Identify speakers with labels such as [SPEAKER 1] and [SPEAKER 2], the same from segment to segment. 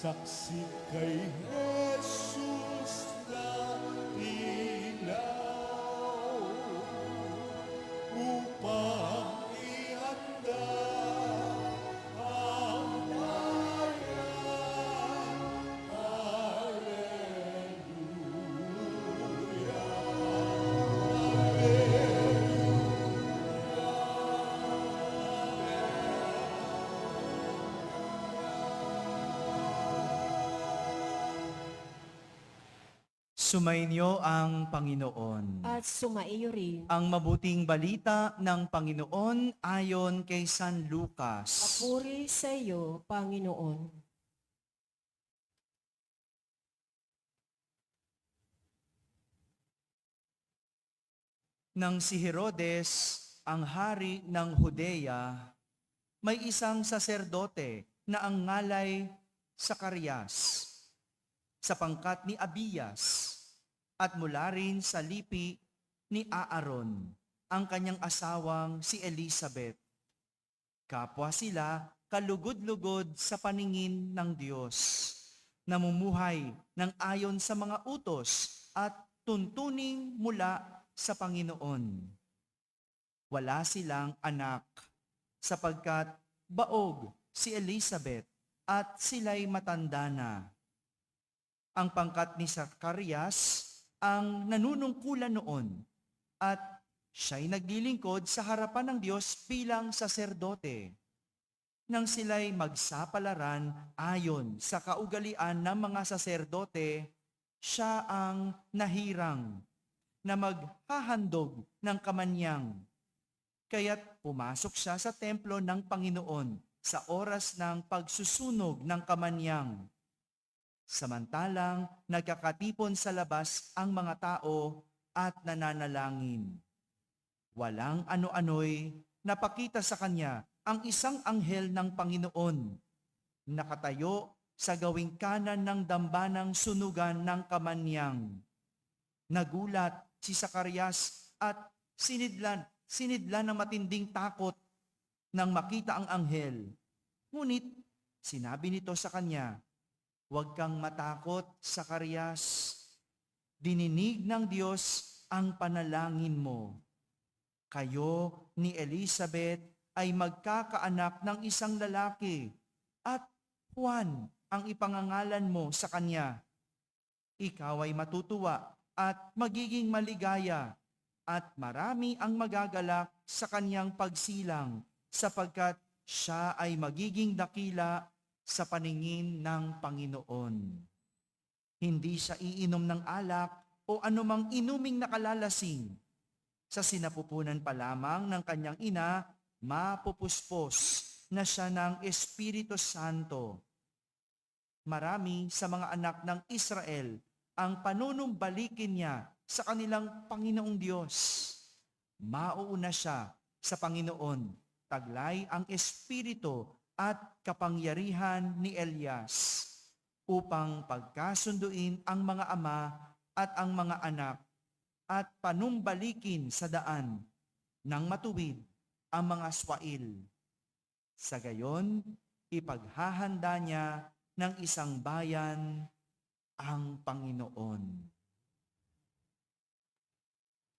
[SPEAKER 1] saksi kay Jesus na ilaw upang ihanda ang bayan.
[SPEAKER 2] Sumainyo ang Panginoon.
[SPEAKER 3] At sumaiyo rin.
[SPEAKER 2] Ang mabuting balita ng Panginoon ayon kay San Lucas.
[SPEAKER 3] Papuri sa iyo, Panginoon.
[SPEAKER 2] Nang si Herodes, ang hari ng Judea, may isang saserdote na ang ngalay Zacarias, sa pangkat ni Abiyas, at mula rin sa lipi ni Aaron, ang kanyang asawang si Elizabeth. Kapwa sila kalugod-lugod sa paningin ng Diyos, namumuhay ng ayon sa mga utos at tuntuning mula sa Panginoon. Wala silang anak, sapagkat baog si Elizabeth at sila'y matanda na. Ang pangkat ni Zacarias ang nanunungkulan noon at siya'y naglilingkod sa harapan ng Diyos bilang saserdote. Nang sila'y magsapalaran ayon sa kaugalian ng mga saserdote, siya ang nahirang na maghahandog ng kamanyang. Kaya't pumasok siya sa templo ng Panginoon sa oras ng pagsusunog ng kamanyang. Samantalang nagkakatipon sa labas ang mga tao at nananalangin. Walang ano-ano'y napakita sa kanya ang isang anghel ng Panginoon, nakatayo sa gawing kanan ng dambanang sunugan ng kamanyang. Nagulat si Zacarias at sinidlan ng matinding takot nang makita ang anghel. Ngunit sinabi nito sa kanya, "Huwag kang matakot, Zacarias. Dininig ng Diyos ang panalangin mo. Kayo ni Elizabeth ay magkakaanak ng isang lalaki at Juan ang ipangangalan mo sa kanya. Ikaw ay matutuwa at magiging maligaya at marami ang magagalak sa kanyang pagsilang sapagkat siya ay magiging dakila sa paningin ng Panginoon. Hindi siya iinom ng alak o anumang inuming nakalalasing. Sa sinapupunan pa lamang ng kanyang ina, mapupuspos na siya ng Espiritu Santo. Marami sa mga anak ng Israel ang panunumbalikin niya sa kanilang Panginoong Diyos. Mauuna siya sa Panginoon, taglay ang Espiritu at kapangyarihan ni Elias, upang pagkasunduin ang mga ama at ang mga anak at panumbalikin sa daan ng matuwid ang mga swail. Sa gayon, ipaghahanda niya ng isang bayan ang Panginoon.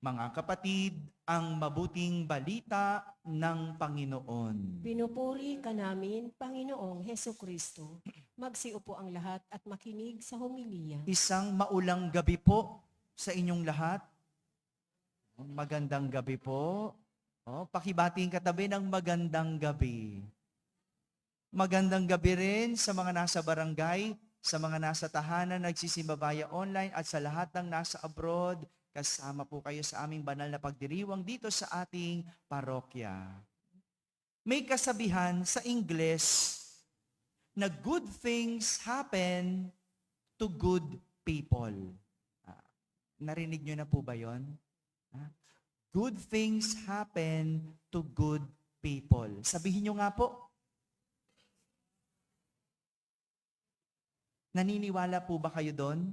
[SPEAKER 2] Mga kapatid, ang mabuting balita ng Panginoon.
[SPEAKER 3] Pinupuri ka namin, Panginoong Heso Kristo. Magsiupo ang lahat at makinig sa homilya.
[SPEAKER 2] Isang maulang gabi po sa inyong lahat. Magandang gabi po. Pakibating katabi ng magandang gabi. Magandang gabi rin sa mga nasa barangay, sa mga nasa tahanan, nagsisimba via online at sa lahat ng nasa abroad. Kasama po kayo sa aming banal na pagdiriwang dito sa ating parokya. May kasabihan sa Ingles na good things happen to good people. Narinig nyo na po ba yon? Good things happen to good people. Sabihin nyo nga po. Naniniwala po ba kayo doon?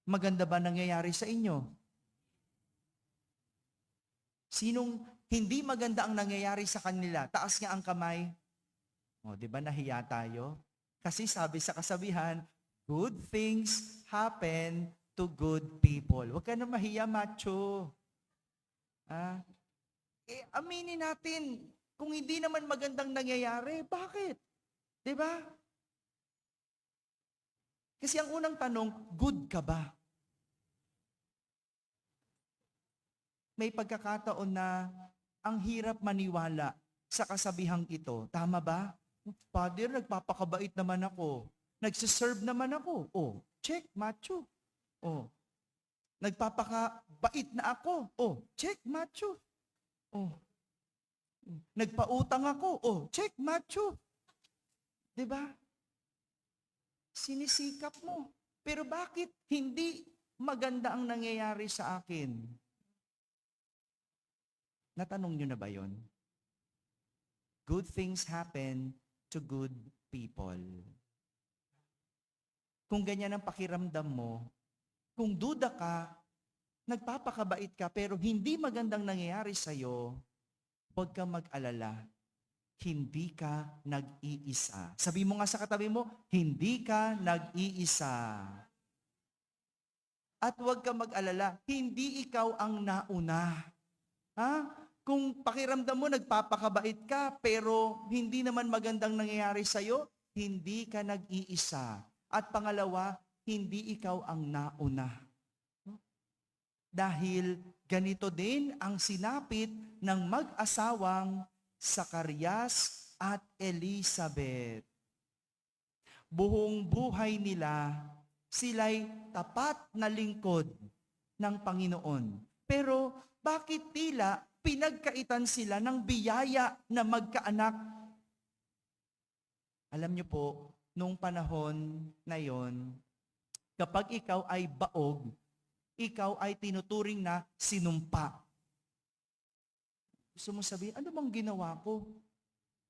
[SPEAKER 2] Maganda ba nangyayari sa inyo? Sinong hindi maganda ang nangyayari sa kanila? Taas nga ang kamay. Di ba nahiya tayo? Kasi sabi sa kasabihan, good things happen to good people. Huwag ka na mahiya, macho. Ah, aminin natin, kung hindi naman magandang nangyayari, bakit? 'Di ba? Kasi ang unang tanong, good ka ba? May pagkakataon na ang hirap maniwala sa kasabihang ito. Tama ba? Father, nagpapakabait naman ako. Nagsiserve naman ako. Oh, check, macho. Oh, nagpapakabait na ako. Oh, check, macho. Oh, nagpautang ako. Oh, check, macho. 'Di ba? Sinisikap mo. Pero bakit hindi maganda ang nangyayari sa akin? Natanong nyo na ba yon? Good things happen to good people. Kung ganyan ang pakiramdam mo, kung duda ka, nagpapakabait ka pero hindi magandang nangyayari sa'yo, huwag kang mag-alala. Hindi ka nag-iisa. Sabi mo nga sa katabi mo, hindi ka nag-iisa. At huwag kang mag-alala, hindi ikaw ang nauna. Ha? Kung pakiramdam mo nagpapakabait ka pero hindi naman magandang nangyayari sa'yo, hindi ka nag-iisa. At pangalawa, hindi ikaw ang nauna. Dahil ganito din ang sinapit ng mag-asawang Zacarias at Elizabeth. Buong buhay nila, sila'y tapat na lingkod ng Panginoon. Pero bakit tila pinagkaitan sila ng biyaya na magkaanak? Alam niyo po, nung panahon na yon, kapag ikaw ay baog, ikaw ay tinuturing na sinumpa. Gusto mo sabihin, ano bang ginawa ko?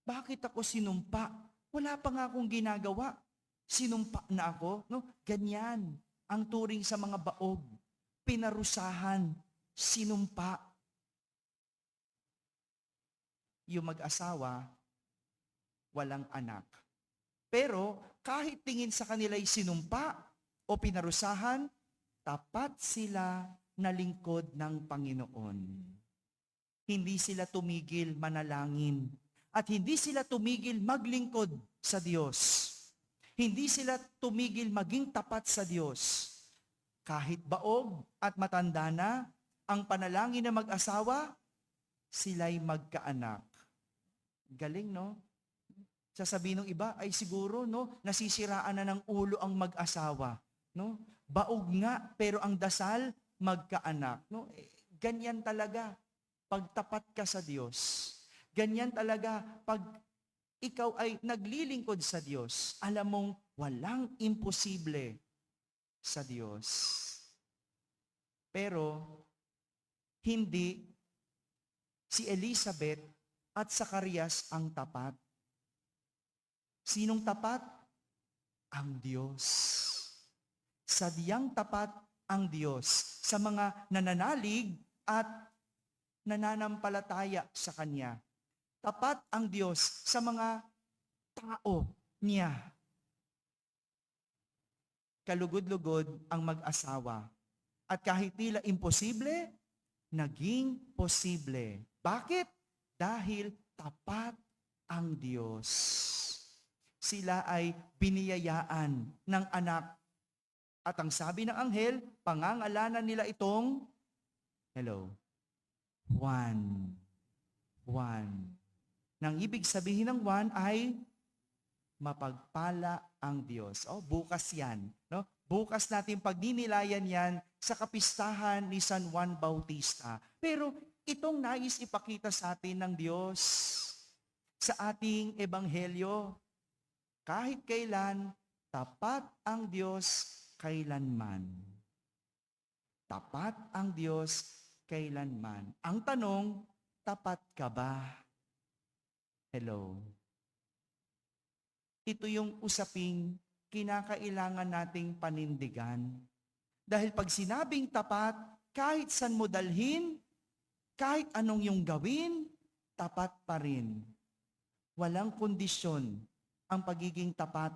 [SPEAKER 2] Bakit ako sinumpa? Wala pa nga akong ginagawa. Sinumpa na ako? No? Ganyan ang turing sa mga baog. Pinarusahan, sinumpa. Yung mag-asawa, walang anak. Pero kahit tingin sa kanila'y sinumpa o pinarusahan, tapat sila na lingkod ng Panginoon. Hindi sila tumigil manalangin at hindi sila tumigil maglingkod sa Diyos. Hindi sila tumigil maging tapat sa Diyos. Kahit baog at matanda na, ang panalangin ng mag-asawa, sila'y magkaanak. Galing, no? Sasabihin ng iba, ay siguro, no, nasisiraan na ng ulo ang mag-asawa. No? Baog nga, pero ang dasal, magkaanak. No? Ganyan talaga. Pagtapat ka sa Diyos. Ganyan talaga pag ikaw ay naglilingkod sa Diyos. Alam mong walang imposible sa Diyos. Pero hindi si Elizabeth at Zacarias ang tapat. Sinong tapat? Ang Diyos. Sadyang tapat ang Diyos sa mga nananalig at nananampalataya sa Kanya. Tapat ang Diyos sa mga tao niya. Kalugod-lugod ang mag-asawa. At kahit tila imposible, naging posible. Bakit? Dahil tapat ang Diyos. Sila ay biniyayaan ng anak. At ang sabi ng anghel, pangangalanan nila itong, Juan. Nang ibig sabihin ng Juan ay mapagpala ang Diyos. Bukas yan. No? Bukas natin pagninilayan yan sa kapistahan ni San Juan Bautista. Pero itong nais ipakita sa atin ng Diyos sa ating ebanghelyo. Kahit kailan, tapat ang Diyos kailanman. Tapat ang Diyos kailanman. Ang tanong, tapat ka ba? Ito yung usaping kinakailangan nating panindigan. Dahil pag sinabing tapat, kahit saan mo dalhin, kahit anong yung gawin, tapat pa rin. Walang kondisyon ang pagiging tapat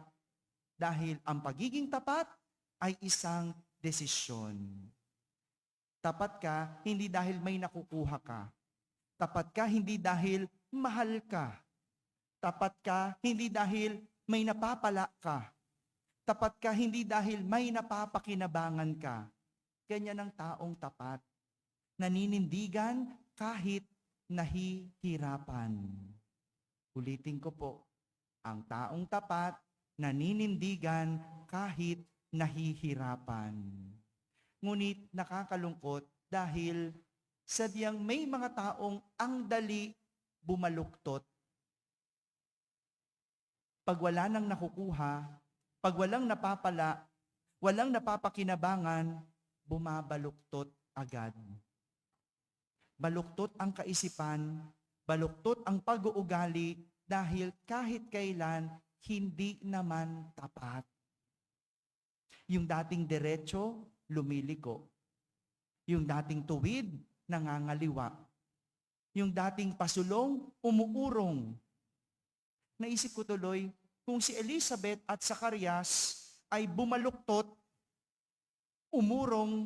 [SPEAKER 2] Dahil ang pagiging tapat ay isang desisyon. Tapat ka hindi dahil may nakukuha ka. Tapat ka hindi dahil mahal ka. Tapat ka hindi dahil may napapala ka. Tapat ka hindi dahil may napapakinabangan ka. Ganyan ang taong tapat. Naninindigan kahit nahihirapan. Ulitin ko po, ang taong tapat, naninindigan kahit nahihirapan. Ngunit nakakalungkot dahil sadyang may mga taong ang dali bumaluktot. Pag wala nang nakukuha, pag walang napapala, walang napapakinabangan, bumabaluktot agad. Baluktot ang kaisipan, baluktot ang pag-uugali dahil kahit kailan hindi naman tapat. Yung dating diretso, lumiliko. Yung dating tuwid, nangangaliwa. Yung dating pasulong, umuurong. Naisip ko tuloy, kung si Elizabeth at Zacarias ay bumaluktot, umurong,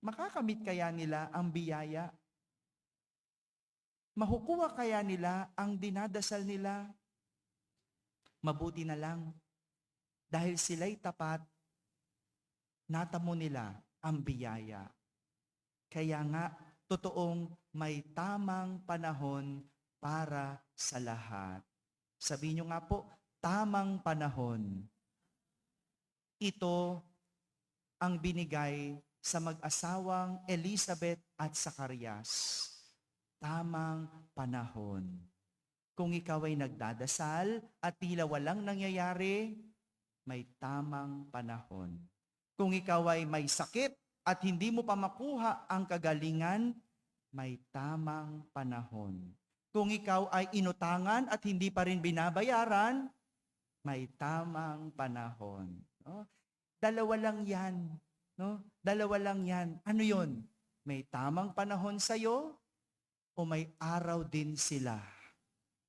[SPEAKER 2] makakamit kaya nila ang biyaya? Mahukuha kaya nila ang dinadasal nila? Mabuti na lang, dahil sila'y tapat, natamo nila ang biyaya. Kaya nga, totoong may tamang panahon para sa lahat. Sabihin nyo nga po, tamang panahon. Ito ang binigay sa mag-asawang Elizabeth at Zacarias. Tamang panahon. Kung ikaw ay nagdadasal at tila walang nangyayari, may tamang panahon. Kung ikaw ay may sakit at hindi mo pa makuha ang kagalingan, may tamang panahon. Kung ikaw ay inutangan at hindi pa rin binabayaran, may tamang panahon. No? Dalawa lang yan. No? Dalawa lang yan. Ano yun? May tamang panahon sa'yo o may araw din sila?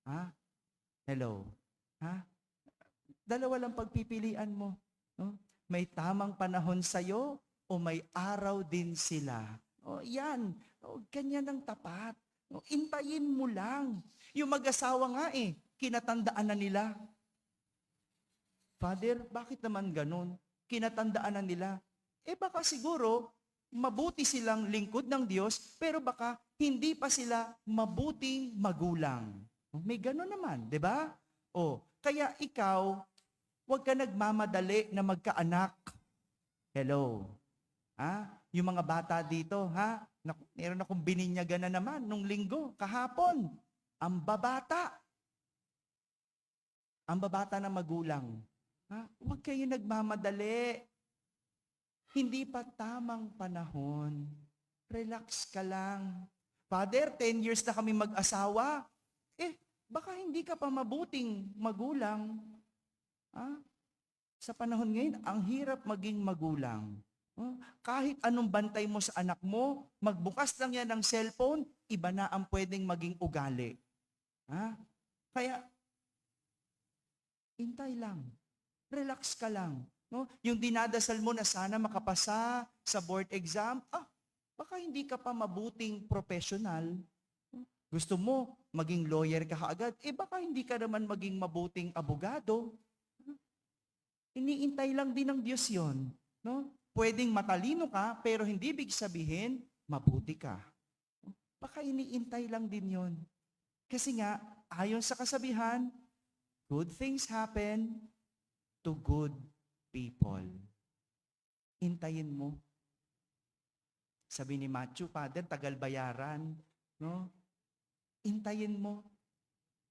[SPEAKER 2] Ha? Hello? Ha? Dalawa lang pagpipilian mo. No? May tamang panahon sa'yo o may araw din sila? O yan. O, ganyan ang tapat. O, intayin mo lang. Yung mag-asawa nga kinatandaan na nila. Father, bakit naman ganun? Kinatandaan na nila. Baka siguro, mabuti silang lingkod ng Diyos, pero baka hindi pa sila mabuting magulang. May gano'n naman, di ba? Kaya ikaw, huwag ka nagmamadali na magkaanak. Hello? Yung mga bata dito, Naku, meron akong bininyagan na naman nung linggo, kahapon. Ang babata. Ang babata na magulang. Huwag kayo nagmamadali. Hindi pa tamang panahon. Relax ka lang. Father, 10 years na kami mag-asawa. Baka hindi ka pa mabuting magulang. Sa panahon ngayon, ang hirap maging magulang. Kahit anong bantay mo sa anak mo, magbukas lang yan ng cellphone, iba na ang pwedeng maging ugali. Kaya, hintay lang. Relax ka lang. No? Yung dinadasal mo na sana makapasa sa board exam, baka hindi ka pa mabuting professional. Gusto mo maging lawyer ka kaagad, baka hindi ka naman maging mabuting abogado. Iniintay lang din ng Diyos yon. No? Pwedeng matalino ka, pero hindi ibig sabihin, mabuti ka. Baka iniintay lang din yon. Kasi nga, ayon sa kasabihan, good things happen to good people. Intayin mo. Sabi ni Matthew, Father, tagal bayaran. No? Intayin mo.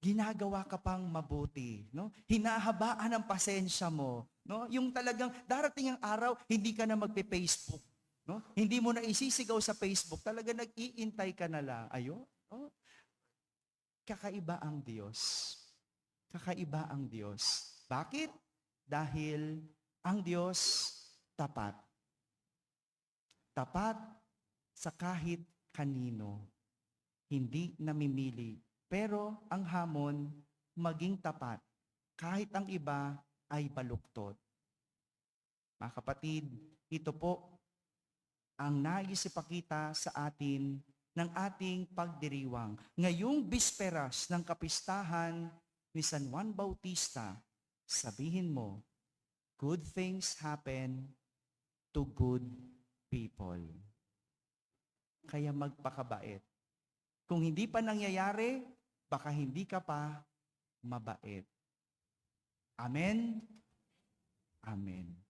[SPEAKER 2] Ginagawa ka pang mabuti. No? Hinahabaan ang pasensya mo. No? Yung talagang darating ang araw, hindi ka na magpe-Facebook. No? Hindi mo na isisigaw sa Facebook. Talaga nag-iintay ka na lang. Oh. Kakaiba ang Diyos. Kakaiba ang Diyos. Bakit? Dahil ang Diyos tapat. Tapat sa kahit kanino. Hindi namimili. Pero ang hamon, maging tapat. Kahit ang iba ay baluktot. Mga kapatid, ito po ang nais ipakita sa atin ng ating pagdiriwang. Ngayong bisperas ng kapistahan ni San Juan Bautista, sabihin mo, good things happen to good people. Kaya magpakabait. Kung hindi pa nangyayari, baka hindi ka pa mabait. Amen? Amen.